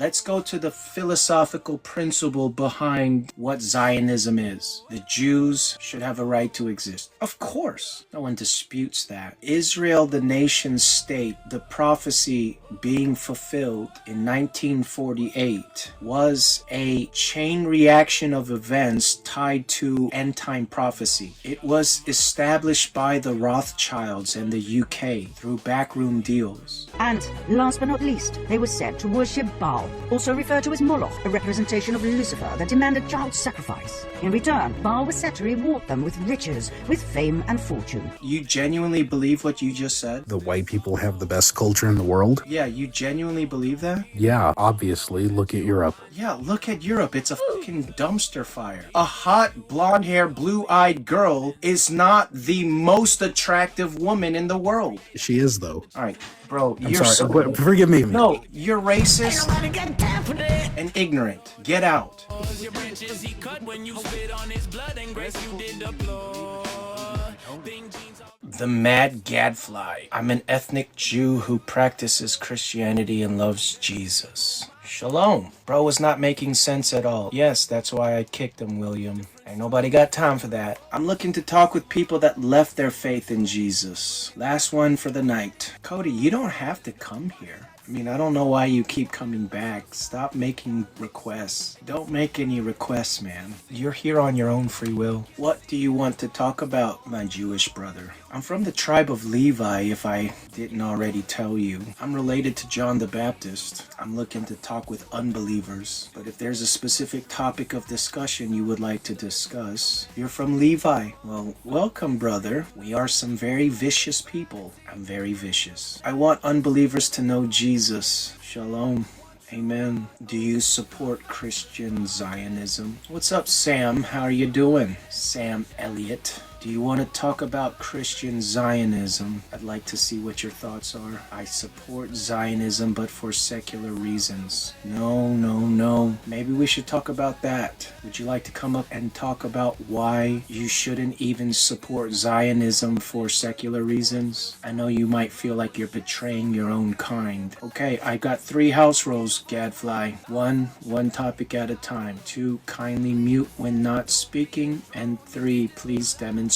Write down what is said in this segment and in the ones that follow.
Let's go to the philosophical principle behind what Zionism is. The Jews should have a right to exist. Of course, no one disputes that. Israel, the nation state, the prophecy being fulfilled in 1948 was a chain reaction of events tied to end-time prophecy. It was established by the Rothschilds and the UK through backroom deals. And last but not least, they were said to worship Baal, also referred to as Moloch, a representation of Lucifer that demanded child sacrifice. In return, Baal was said to reward them with riches, with fame and fortune. You genuinely believe what you just said? The white people have the best culture in the world? Yeah, you genuinely believe that? Yeah, obviously. Look at Europe. Yeah, look at Europe. It's a fucking dumpster fire. A hot, blonde-haired, blue-eyed girl is not the most attractive woman in the world. She is, though. All right, bro, I'm you're sorry. Forgive me. No, you're racist and ignorant. Get out. The Mad Gadfly. I'm an ethnic Jew who practices Christianity and loves Jesus. Shalom. Bro was not making sense at all. Yes, that's why I kicked him, William. Ain't nobody got time for that. I'm looking to talk with people that left their faith in Jesus. Last one for the night. Cody, you don't have to come here. I mean, I don't know why you keep coming back. Stop making requests. Don't make any requests, man. You're here on your own free will. What do you want to talk about, my Jewish brother? I'm from the tribe of Levi, if I didn't already tell you. I'm related to John the Baptist. I'm looking to talk with unbelievers. But if there's a specific topic of discussion you would like to discuss, you're from Levi. Well, welcome, brother. We are some very vicious people. I'm very vicious. I want unbelievers to know Jesus. Shalom. Amen. Do you support Christian Zionism? What's up, Sam? How are you doing? Sam Elliott. Do you want to talk about Christian Zionism? I'd like to see what your thoughts are. I support Zionism, but for secular reasons. No. Maybe we should talk about that. Would you like to come up and talk about why you shouldn't even support Zionism for secular reasons? I know you might feel like you're betraying your own kind. Okay, I got 3 house rules, Gadfly. 1, one topic at a time. 2, kindly mute when not speaking. And 3, please demonstrate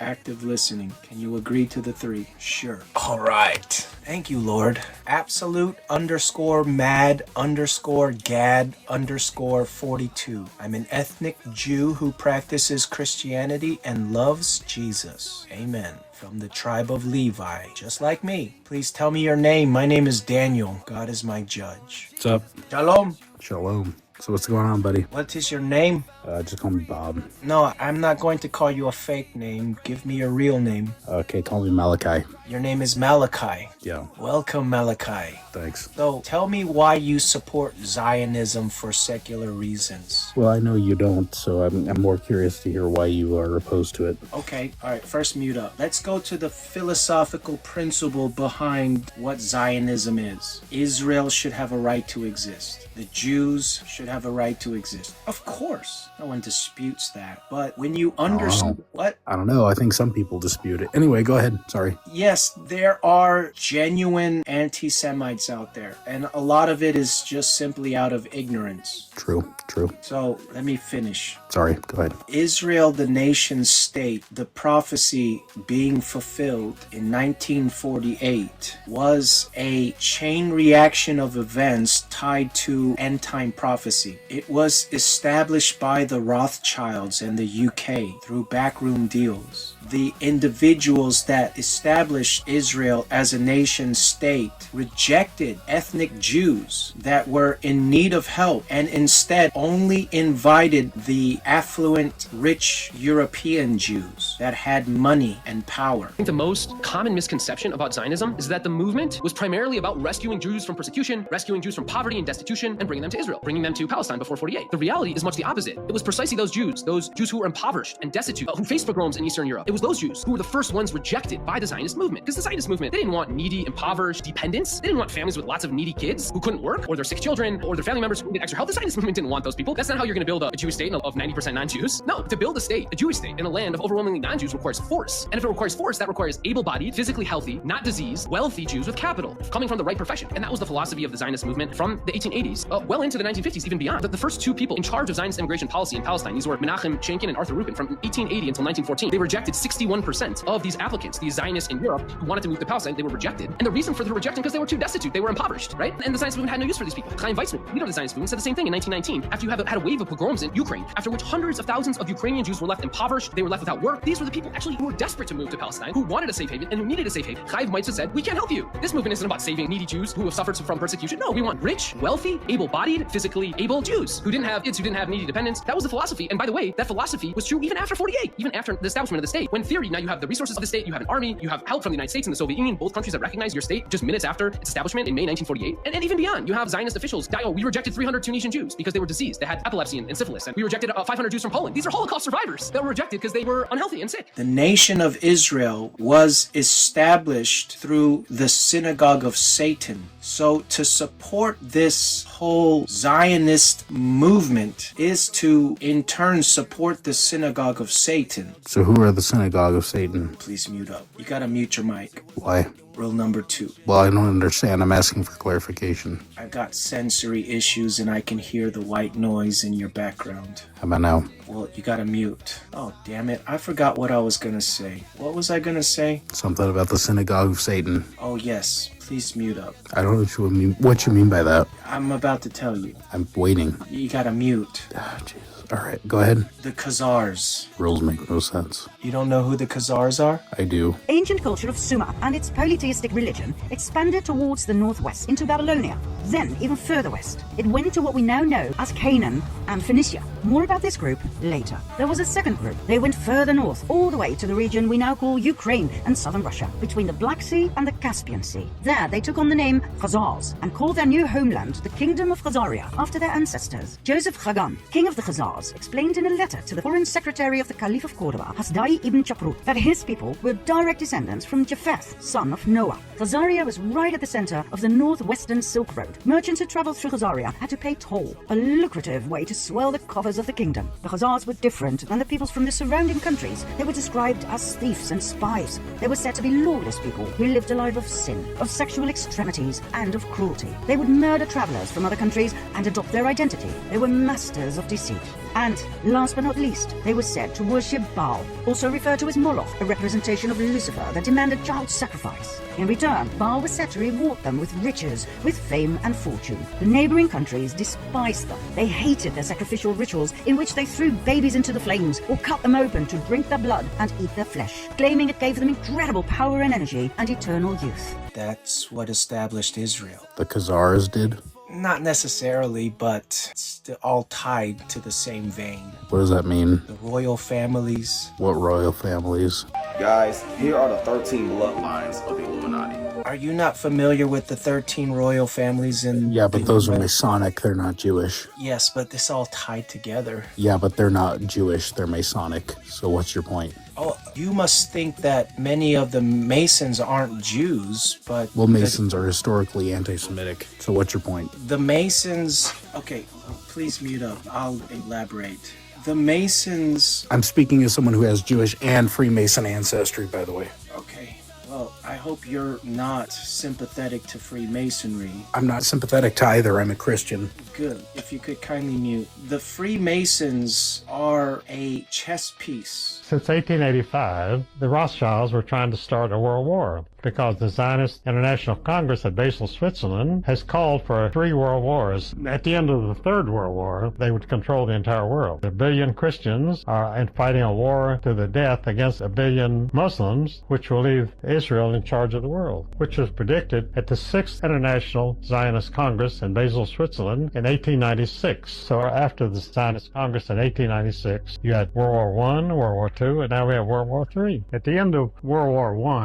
active listening. Can you agree to the 3? Sure. All right. Thank you, Lord. Absolute_mad_gad_42. I'm an ethnic Jew who practices Christianity and loves Jesus. Amen. From the tribe of Levi, just like me. Please tell me your name. My name is Daniel. God is my judge. What's up? Shalom. Shalom. So what's going on, buddy? What is your name? Just call me Bob. No, I'm not going to call you a fake name. Give me your real name. Okay, call me Malachi. Your name is Malachi. Yeah. Welcome, Malachi. Thanks. So, tell me why you support Zionism for secular reasons. Well, I know you don't, so I'm more curious to hear why you are opposed to it. Okay, alright, first mute up. Let's go to the philosophical principle behind what Zionism is. Israel should have a right to exist. The Jews should have a right to exist. Of course, no one disputes that. But when you understand... What? I don't know. I think some people dispute it. Anyway, go ahead. Sorry. Yes, there are genuine anti-Semites out there, and a lot of it is just simply out of ignorance. True. So, let me finish. Sorry, go ahead. Israel, the nation state, the prophecy being fulfilled in 1948 was a chain reaction of events tied to end-time prophecy. It was established by the Rothschilds and the UK through backroom deals. The individuals that established Israel as a nation state rejected ethnic Jews that were in need of help and instead only invited the affluent, rich European Jews that had money and power. I think the most common misconception about Zionism is that the movement was primarily about rescuing Jews from persecution, rescuing Jews from poverty and destitution, and bringing them to Israel, bringing them to Palestine before 48. The reality is much the opposite. It was precisely those Jews who were impoverished and destitute, who faced pogroms in Eastern Europe. It was those Jews who were the first ones rejected by the Zionist movement. Because the Zionist movement, they didn't want needy, impoverished dependents. They didn't want families with lots of needy kids who couldn't work, or their sick children, or their family members who needed extra help. The Zionist movement didn't want those people. That's not how you're going to build a Jewish state of 90% non-Jews. No, to build a Jewish state, in a land of overwhelmingly non-Jews requires force. And if it requires force, that requires able-bodied, physically healthy, not diseased, wealthy Jews with capital, coming from the right profession. And that was the philosophy of the Zionist movement from the 1880s, well into the 1950s, even beyond. The first two people in charge of Zionist immigration policy in Palestine, these were Menachem Shenkin and Arthur Rubin from 1880 until 1914. They rejected 61% of these applicants, these Zionists in Europe who wanted to move to Palestine. They were rejected. And the reason for the rejection, because they were too destitute, they were impoverished, right? And the Zionist movement had no use for these people. Chaim Weizmann, leader of the Zionist movement, said the same thing in 1919, after you had a wave of pogroms in Ukraine, after which hundreds of thousands of Ukrainian Jews were left impoverished, they were left without work. These were the people actually who were desperate to move to Palestine, who wanted a safe haven and who needed a safe haven. Chaim Weizmann said, we can't help you. This movement isn't about saving needy Jews who have suffered from persecution. No, we want rich, wealthy, able-bodied, physically able Jews who didn't have kids, who didn't have needy dependents. That was the philosophy. And by the way, that philosophy was true even after 48, even after the establishment of the state. When in theory, now you have the resources of the state, you have an army, you have help from the United States and the Soviet Union, both countries that recognize your state just minutes after its establishment in May 1948. And even beyond, you have Zionist officials. Oh, we rejected 300 Tunisian Jews because they were diseased. They had epilepsy and syphilis. And we rejected 500 Jews from Poland. These are Holocaust survivors that were rejected because they were unhealthy and sick. The nation of Israel was established through the Synogogue of Satan. So to support this whole Zionist movement is to, in turn, support the Synagogue of Satan. So who are the Synagogue of Satan? Please mute up. You gotta mute your mic. Why? Rule number 2. Well, I don't understand. I'm asking for clarification. I got sensory issues and I can hear the white noise in your background. How about now? Well, you gotta mute. Oh, damn it. I forgot what I was gonna say. What was I gonna say? Something about the Synagogue of Satan. Oh, yes. Please mute up. I don't know what you mean by that. I'm about to tell you. I'm waiting. You gotta mute. Ah, Jesus. All right, go ahead. The Khazars. Rules make no sense. You don't know who the Khazars are? I do. Ancient culture of Sumer and its polytheistic religion expanded towards the northwest into Babylonia. Then, even further west, it went to what we now know as Canaan and Phoenicia. More about this group later. There was a second group. They went further north, all the way to the region we now call Ukraine and southern Russia, between the Black Sea and the Caspian Sea. There, they took on the name Khazars and called their new homeland the Kingdom of Khazaria, after their ancestors. Joseph Chagan, king of the Khazars, explained in a letter to the foreign secretary of the Caliph of Cordoba, Hasdai ibn Chaprut, that his people were direct descendants from Japheth, son of Noah. Khazaria was right at the center of the northwestern Silk Road. Merchants who traveled through Khazaria had to pay toll, a lucrative way to swell the coffers of the kingdom. The Khazars were different than the peoples from the surrounding countries. They were described as thieves and spies. They were said to be lawless people who lived a life of sin, of sexual extremities, and of cruelty. They would murder travelers from other countries and adopt their identity. They were masters of deceit. And, last but not least, they were said to worship Baal, also referred to as Moloch, a representation of Lucifer that demanded child sacrifice. In return, Baal was said to reward them with riches, with fame and fortune. The neighboring countries despised them. They hated their sacrificial rituals in which they threw babies into the flames or cut them open to drink their blood and eat their flesh, claiming it gave them incredible power and energy and eternal youth. That's what established Israel. The Khazars did? Not necessarily, but it's all tied to the same vein. What does that mean? The royal families. What royal families? Guys, here are the 13 bloodlines of the Illuminati. Are you not familiar with the 13 royal families in... Yeah, but those are Masonic. They're not Jewish. Yes, but this all tied together. Yeah, but they're not Jewish. They're Masonic. So what's your point? Oh, you must think that many of the Masons aren't Jews, but... Well, Masons are historically anti-Semitic. So what's your point? The Masons... Okay, please mute up. I'll elaborate. The Masons... I'm speaking as someone who has Jewish and Freemason ancestry, by the way. Okay. Well, I hope you're not sympathetic to Freemasonry. I'm not sympathetic to either. I'm a Christian. Good. If you could kindly mute. The Freemasons are a chess piece. Since 1885, the Rothschilds were trying to start a world war because the Zionist International Congress at Basel, Switzerland, has called for 3 world wars. At the end of the Third World War, they would control the entire world. 1 billion Christians are fighting a war to the death against 1 billion Muslims, which will leave Israel in charge of the world, which was predicted at the 6th International Zionist Congress in Basel, Switzerland in 1896. So after the Zionist Congress in 1896, you had World War I, World War II, and now we have World War III. At the end of World War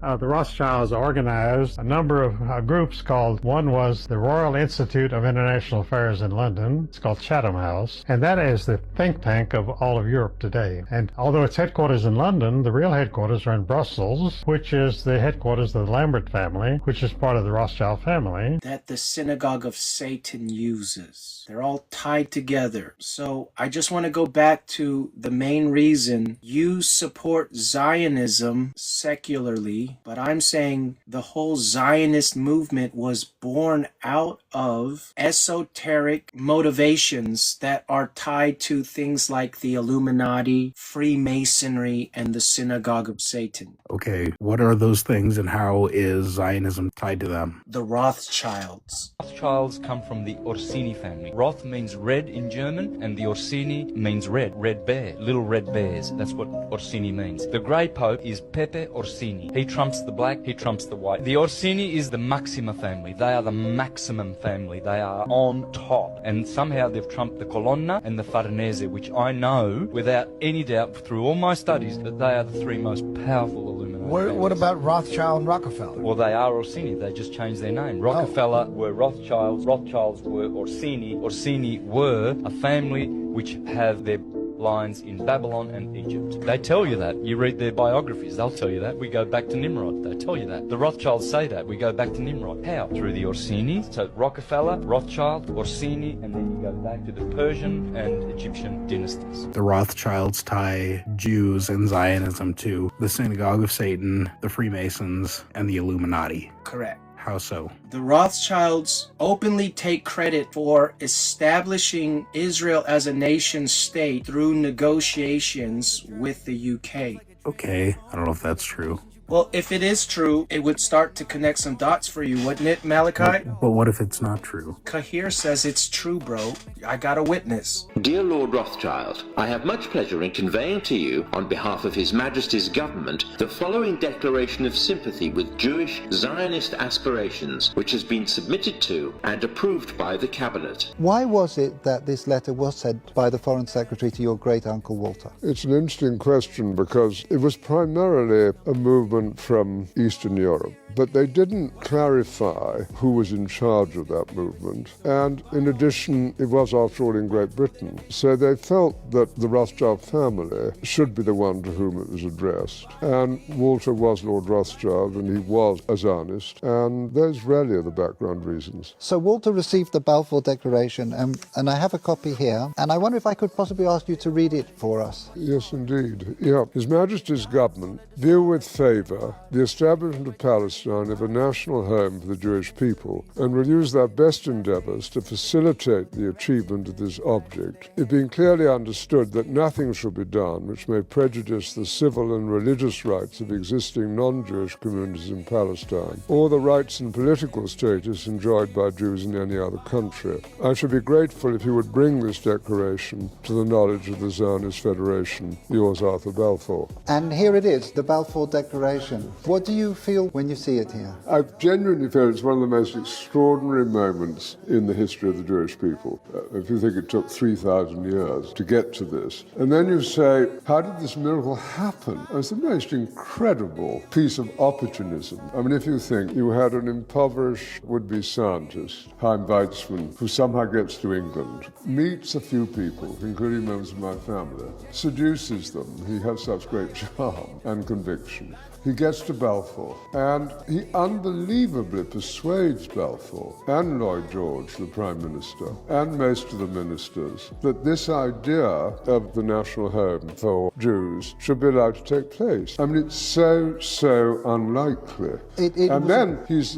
I, the Rothschilds organized a number of groups called, one was the Royal Institute of International Affairs in London. It's called Chatham House, and that is the think tank of all of Europe today. And although its headquarters in London, the real headquarters are in Brussels, which is the headquarters of the Lambert family, which is part of the Rothschild family. That the Synagogue of Satan uses. They're all tied together. So I just want to go back to the main reason you support Zionism secularly, but I'm saying the whole Zionist movement was born out of esoteric motivations that are tied to things like the Illuminati, Freemasonry, and the Synagogue of Satan. Okay, what are those things and how is Zionism tied to them? The Rothschilds. Rothschilds come from the Orsini family. Roth means red in German, and the Orsini means red bear, little red bears. That's what Orsini means. The Grey Pope is Pepe Orsini. He trumps the black, he trumps the white. The Orsini is the Maxima family. They are the maximum family. They are on top. And somehow they've trumped the Colonna and the Farnese, which I know without any doubt through all my studies that they are the three most powerful Illuminati families. What about Rothschild and Rockefeller? Well, they are Orsini. They just changed their name. Rockefeller were Rothschilds. Rothschilds were Orsini. Orsini were a family which have their lines in Babylon and Egypt. They tell you that. You read their biographies. They'll tell you that. We go back to Nimrod. They tell you that. The Rothschilds say that. We go back to Nimrod. How? Through the Orsini. So Rockefeller, Rothschild, Orsini, and then you go back to the Persian and Egyptian dynasties. The Rothschilds tie Jews and Zionism to the Synagogue of Satan, the Freemasons, and the Illuminati. Correct. How so? The Rothschilds openly take credit for establishing Israel as a nation state through negotiations with the UK. Okay, I don't know if that's true. Well, if it is true, it would start to connect some dots for you, wouldn't it, Malachi? But what if it's not true? Hare says it's true, bro. I got a witness. Dear Lord Rothschild, I have much pleasure in conveying to you, on behalf of His Majesty's government, the following declaration of sympathy with Jewish Zionist aspirations, which has been submitted to and approved by the Cabinet. Why was it that this letter was sent by the Foreign Secretary to your great-uncle Walter? It's an interesting question because it was primarily a movement from Eastern Europe, but they didn't clarify who was in charge of that movement. And in addition, it was after all in Great Britain. So they felt that the Rothschild family should be the one to whom it was addressed. And Walter was Lord Rothschild and he was a Zionist. And those really are the background reasons. So Walter received the Balfour Declaration and I have a copy here. And I wonder if I could possibly ask you to read it for us. Yes, indeed. Yeah. His Majesty's government view with favour the establishment of Palestine of a national home for the Jewish people and will use their best endeavours to facilitate the achievement of this object, it being clearly understood that nothing shall be done which may prejudice the civil and religious rights of existing non-Jewish communities in Palestine, or the rights and political status enjoyed by Jews in any other country. I should be grateful if you would bring this declaration to the knowledge of the Zionist Federation. Yours, Arthur Balfour. And here it is, the Balfour Declaration. What do you feel when you see it here? I genuinely feel it's one of the most extraordinary moments in the history of the Jewish people. If you think it took 3,000 years to get to this. And then you say, how did this miracle happen? It's the most incredible piece of opportunism. I mean, if you think you had an impoverished would-be scientist, Chaim Weizmann, who somehow gets to England, meets a few people, including members of my family, seduces them. He has such great charm and conviction. He gets to Balfour, and he unbelievably persuades Balfour and Lloyd George, the Prime Minister, and most of the ministers, that this idea of the national home for Jews should be allowed to take place. I mean, it's so unlikely. Then he's,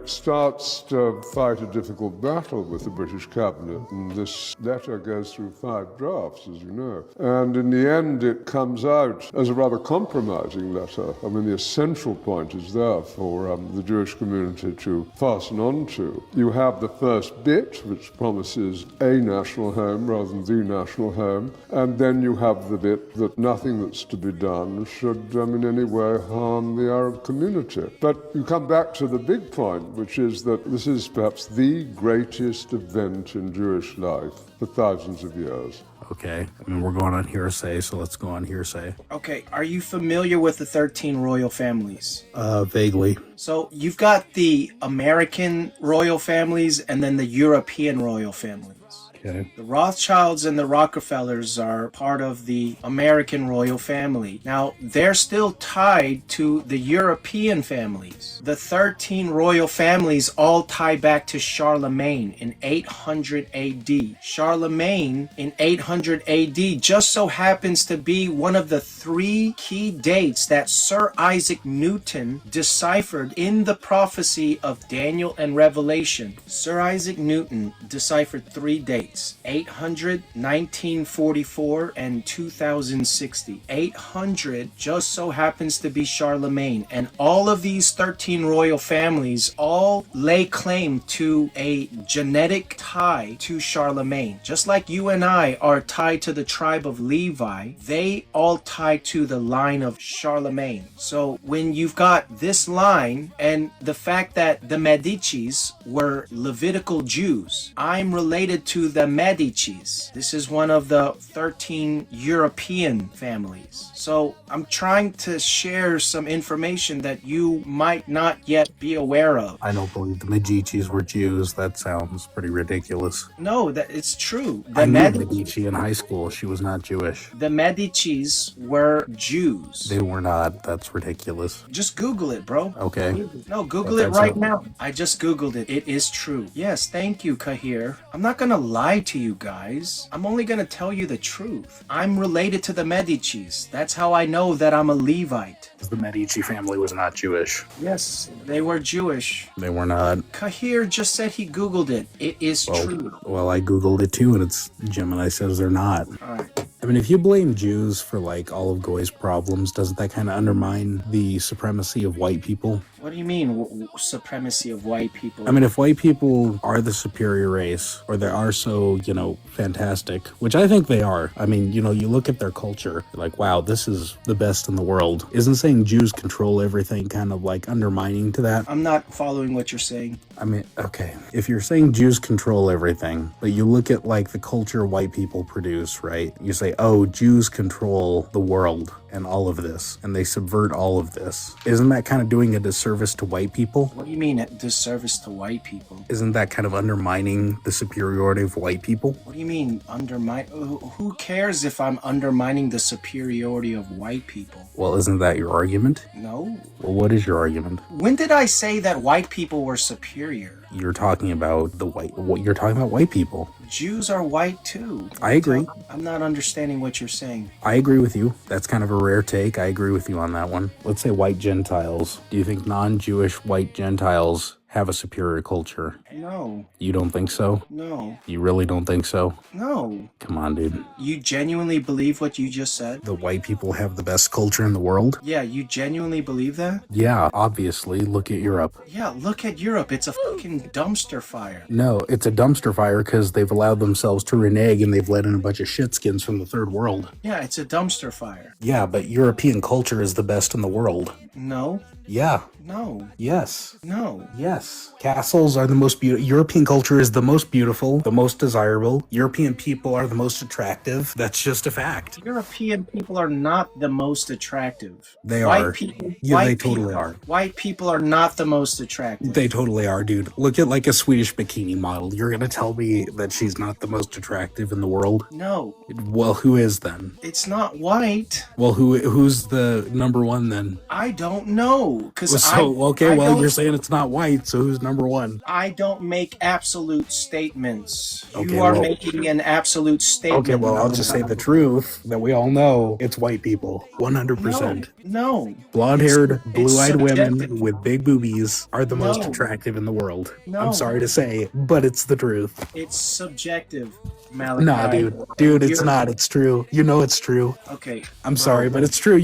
starts to fight a difficult battle with the British cabinet, and this letter goes through 5 drafts, as you know. And in the end, it comes out as a rather compromising letter. I mean, the essential point is there for the Jewish community to fasten on to. You have the first bit, which promises a national home rather than the national home, and then you have the bit that nothing that's to be done should in any way harm the Arab community. But you come back to the big point, which is that this is perhaps the greatest event in Jewish life for thousands of years. Okay, we're going on hearsay, so let's go on hearsay. Okay, are you familiar with the 13 royal families? Vaguely. So you've got the American royal families and then the European royal families. Okay. The Rothschilds and the Rockefellers are part of the American royal family. Now, they're still tied to the European families. The 13 royal families all tie back to Charlemagne in 800 AD. Charlemagne in 800 AD just so happens to be one of the 3 key dates that Sir Isaac Newton deciphered in the prophecy of Daniel and Revelation. Sir Isaac Newton deciphered 3 dates: 800, 1944, and 2060. 800 just so happens to be Charlemagne, and all of these 13 royal families all lay claim to a genetic tie to Charlemagne. Just like you and I are tied to the tribe of Levi, they all tie to the line of Charlemagne. So when you've got this line and the fact that the Medicis were Levitical Jews, I'm related to the Medicis. This is one of the 13 European families. So I'm trying to share some information that you might not yet be aware of. I don't believe the Medicis were Jews. That sounds pretty ridiculous. No, that it's true. I knew Medici in high school. She was not Jewish. The Medicis were Jews. They were not. That's ridiculous. Just Google it, bro. Okay. No, Google it right now. I just Googled it. It is true. Yes, thank you, Hare. I'm not gonna lie to you guys. I'm only gonna tell you the truth. I'm related to the Medicis. That's how I know that I'm a Levite. The Medici family was not Jewish. Yes, they were Jewish. They were not. Hare just said he Googled it. It is true. Well, I Googled it too, and it's Gemini says they're not. All right. I mean, if you blame Jews for like all of Goy's problems, doesn't that kind of undermine the supremacy of white people? What do you mean, supremacy of white people? I mean, if white people are the superior race, or they are so, fantastic, which I think they are. I mean, you look at their culture, like, wow, this is the best in the world. Isn't saying Jews control everything kind of like undermining to that? I'm not following what you're saying. I mean, okay, if you're saying Jews control everything, but you look at like the culture white people produce, right? You say, oh, Jews control the world and all of this, and they subvert all of this. Isn't that kind of doing a disservice to white people? What do you mean a disservice to white people? Isn't that kind of undermining the superiority of white people? What do you mean undermine? Who cares if I'm undermining the superiority of white people? Well, isn't that your argument? No. Well, what is your argument? When did I say that white people were superior? You're talking about you're talking about white people. Jews are white too. I agree. I'm not understanding what you're saying. I agree with you. That's kind of a rare take. I agree with you on that one. Let's say white Gentiles. Do you think non-Jewish white Gentiles have a superior culture? No. You don't think so? No. You really don't think so? No. Come on, dude. You genuinely believe what you just said? The white people have the best culture in the world? Yeah, you genuinely believe that? Yeah, obviously. Look at Europe. Yeah, look at Europe. It's a fucking dumpster fire. No, it's a dumpster fire because they've allowed themselves to renege and they've let in a bunch of shitskins from the third world. Yeah, it's a dumpster fire. Yeah, but European culture is the best in the world. No. Yeah. No. Yes. No. Yes. Castles are the most beautiful. European culture is the most beautiful, the most desirable. European people are the most attractive. That's just a fact. European people are not the most attractive. They white are. People, Yeah, white they totally people, are. White people are not the most attractive. They totally are, dude. Look at like a Swedish bikini model. You're gonna tell me that she's not the most attractive in the world? No. Well, who is then? It's not white. Well, who's the number one then? I don't know. You're saying it's not white, so who's number one? I don't make absolute statements. Okay, you are making an absolute statement. Okay, well, I'll just say the truth that we all know. It's white people. 100%. No. Blonde-haired, blue-eyed subjective. women with big boobies are the most attractive in the world. No. I'm sorry to say, but it's the truth. It's subjective, Malachi. Nah, dude, it's not. It's true. You know it's true. Okay. I'm sorry, but it's true.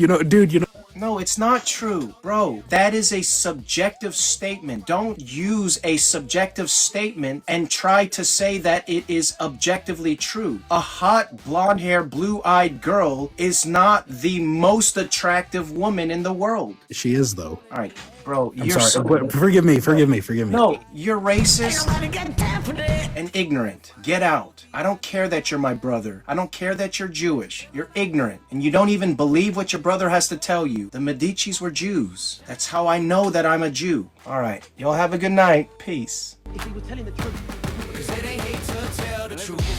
No, it's not true. Bro, that is a subjective statement. Don't use a subjective statement and try to say that it is objectively true. A hot, blonde-haired, blue-eyed girl is not the most attractive woman in the world. She is, though. All right, bro, I'm sorry. Forgive me. No, you're racist and ignorant. Get out. I don't care that you're my brother. I don't care that you're Jewish. You're ignorant, and you don't even believe what your brother has to tell you. The Medicis were Jews. That's how I know that I'm a Jew. All right, y'all have a good night. Peace. If he was telling the truth. 'Cause it ain't hate to tell the truth.